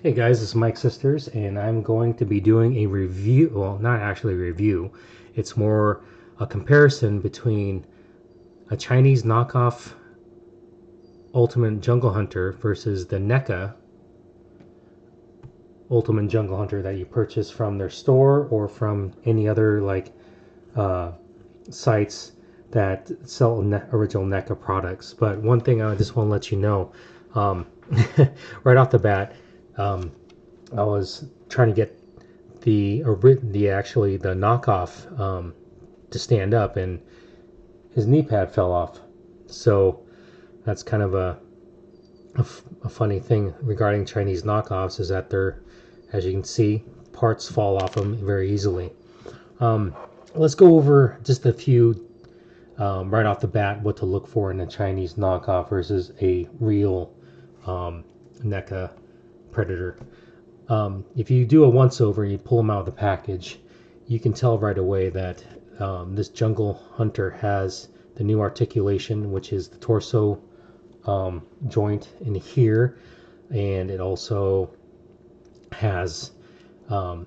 Hey guys, this is Mike Sisters, and I'm going to be doing a review. Well, not actually a review, it's more a comparison between a Chinese knockoff Ultimate Jungle Hunter versus the NECA Ultimate Jungle Hunter that you purchase from their store or from any other uh, sites that sell original NECA products. But one thing I just want to let you know, um, right off the bat, um, I was trying to get the knockoff to stand up, and his knee pad fell off. So that's kind of a funny thing regarding Chinese knockoffs is that they're, as you can see, parts fall off them very easily. Um, let's go over just a few right off the bat what to look for in a Chinese knockoff versus a real NECA predator. If you do a once over and you pull them out of the package, you can tell right away that this jungle hunter has the new articulation, which is the torso joint in here, and it also has the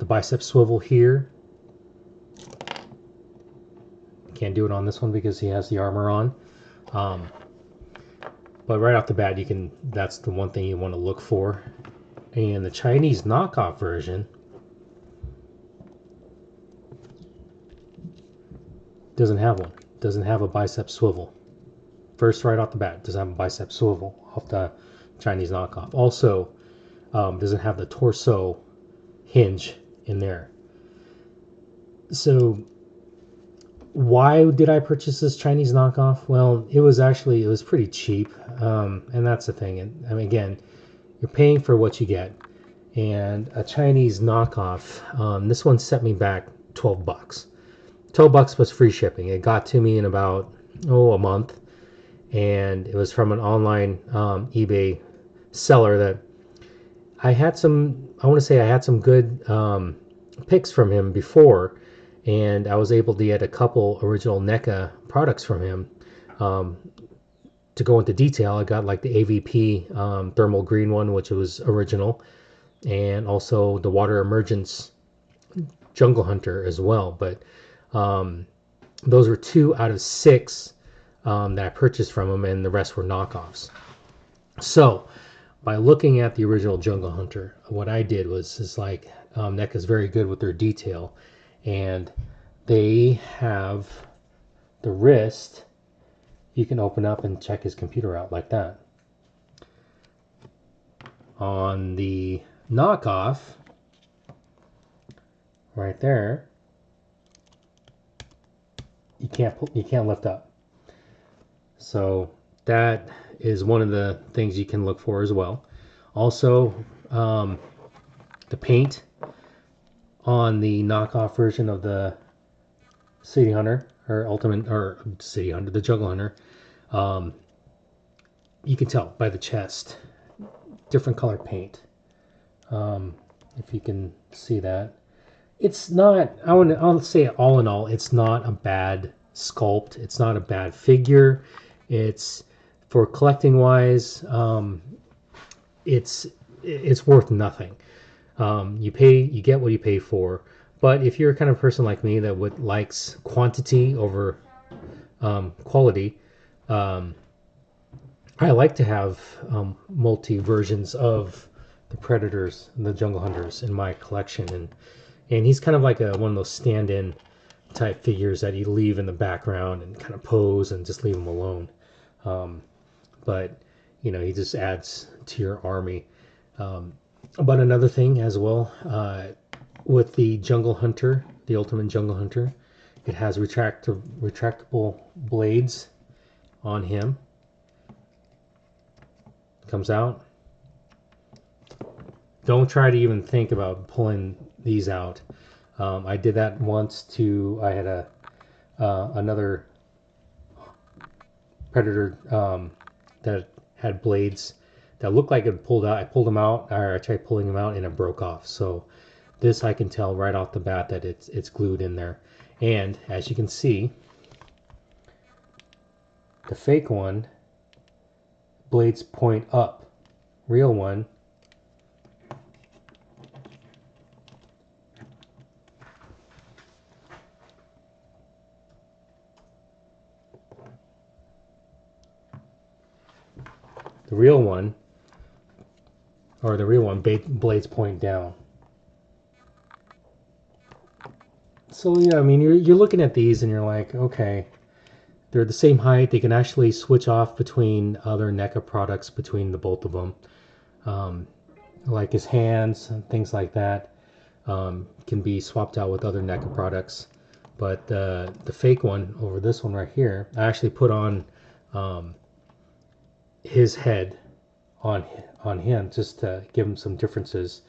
bicep swivel here. Can't do it on this one because he has the armor on. Um, but right off the bat, that's the one thing you want to look for. And the Chinese knockoff version doesn't have one. Doesn't have a bicep swivel. First, right off the bat, doesn't have a bicep swivel off the Chinese knockoff. Also, doesn't have the torso hinge in there. So, why did I purchase this Chinese knockoff? Well, it was pretty cheap, and that's the thing. And I mean, again, you're paying for what you get. And a Chinese knockoff, this one set me back $12. $12 plus free shipping. It got to me in about a month, and it was from an online eBay seller that I had some. I want to say I had some good picks from him before, and I was able to get a couple original NECA products from him. Um, to go into detail, I got like the AVP thermal green one, which was original, and also the Water Emergence Jungle Hunter as well. But um, those were 2 out of 6 that I purchased from him, and the rest were knockoffs. So by looking at the original Jungle Hunter, what I did was NECA is very good with their detail, and they have the wrist. You can open up and check his computer out like that. On the knockoff, right there, you can't lift up. So that is one of the things you can look for as well. Also, the paint on the knockoff version of the City Hunter or Ultimate or City Hunter, the Jungle Hunter, you can tell by the chest, different color paint. If you can see that, it's not. I'll say all in all, it's not a bad sculpt. It's not a bad figure. It's for collecting wise, it's worth nothing. You get what you pay for. But if you're a kind of person like me that likes quantity over quality, I like to have multi versions of the Predators and the Jungle Hunters in my collection, and he's kind of like one of those stand-in type figures that you leave in the background and kind of pose and just leave him alone. But he just adds to your army. But another thing as well, with the Jungle Hunter, the Ultimate Jungle Hunter, it has retractable blades on him. Comes out. Don't try to even think about pulling these out. I did that once I had another Predator that had blades that looked like it pulled out. I pulled them out, or I tried pulling them out, and it broke off. So this I can tell right off the bat that it's glued in there. And as you can see, the fake one, blades point up. Real one, The real one, blades point down. So yeah, I mean, you're looking at these and you're like, okay, they're the same height. They can actually switch off between other NECA products between the both of them, like his hands and things like that. Can be swapped out with other NECA products. But the fake one over this one right here, I actually put on his head on him just to give him some differences.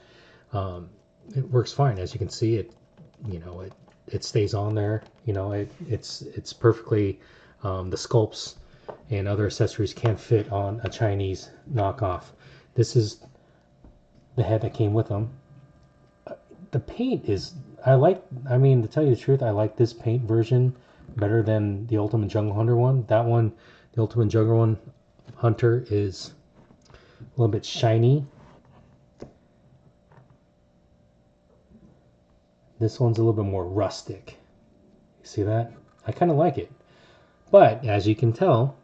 It works fine, as you can see. It stays on there. It's perfectly. The sculpts and other accessories can't fit on a Chinese knockoff. This is the head that came with them. The paint is, I mean, to tell you the truth, I like this paint version better than the Ultimate Jungle Hunter one. That one, the Ultimate Jungle Hunter, is a little bit shiny. This one's a little bit more rustic. You see that? I kind of like it. But as you can tell,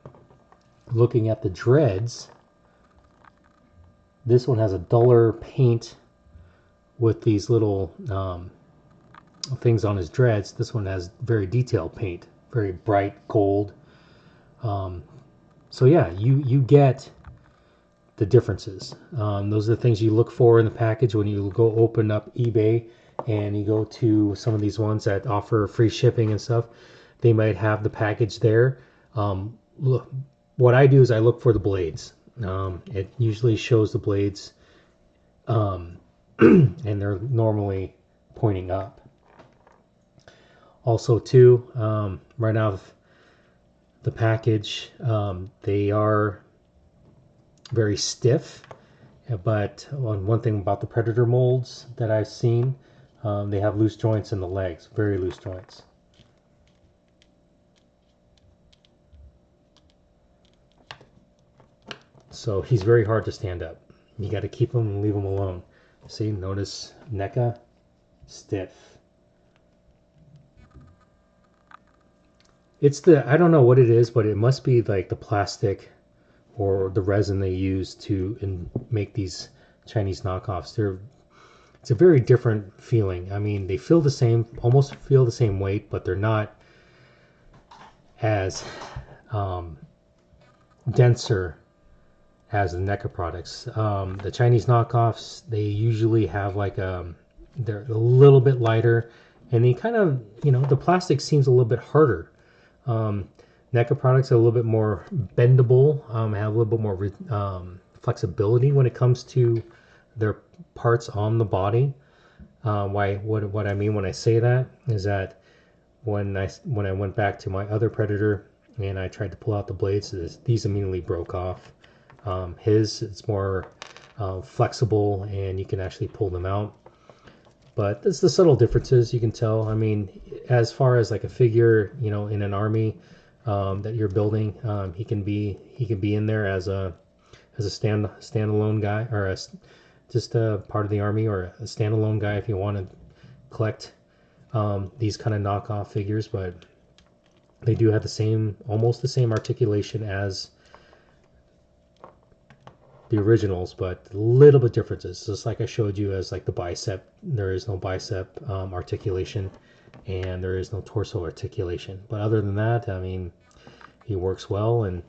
looking at the dreads, this one has a duller paint with these little things on his dreads. This one has very detailed paint, very bright gold. So yeah, you get the differences. Those are the things you look for in the package when you go open up eBay and you go to some of these ones that offer free shipping and stuff. They might have the package there. Look, what I do is I look for the blades. It usually shows the blades, and they're normally pointing up. Also, too, right out of the package, they are very stiff. But one thing about the Predator molds that I've seen, they have loose joints in the legs, very loose joints. So he's very hard to stand up. You got to keep him and leave him alone. See, notice NECA, stiff. It's I don't know what it is, but it must be like the plastic or the resin they use to make these Chinese knockoffs. It's a very different feeling. I mean, they feel the same, almost feel the same weight, but they're not as denser as the NECA products. The Chinese knockoffs, they usually have like they're a little bit lighter, and they kind of, the plastic seems a little bit harder. NECA products are a little bit more bendable, have a little bit more flexibility when it comes to their parts on the body. What I mean when I say that is that when I went back to my other Predator and I tried to pull out the blades, these immediately broke off. It's more flexible and you can actually pull them out. But it's the subtle differences you can tell. I mean, as far as like a figure, in an army that you're building, he can be in there as a standalone guy, or just a part of the army, or a standalone guy if you want to collect these kind of knockoff figures. But they do have almost the same articulation as the originals, but a little bit differences. Just like I showed you as like the bicep, there is no bicep articulation, and there is no torso articulation. But other than that, I mean, he works well, and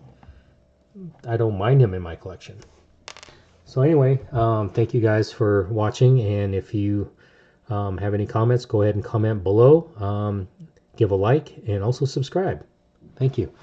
I don't mind him in my collection. So anyway, thank you guys for watching, and if you have any comments, go ahead and comment below. Give a like and also subscribe. Thank you.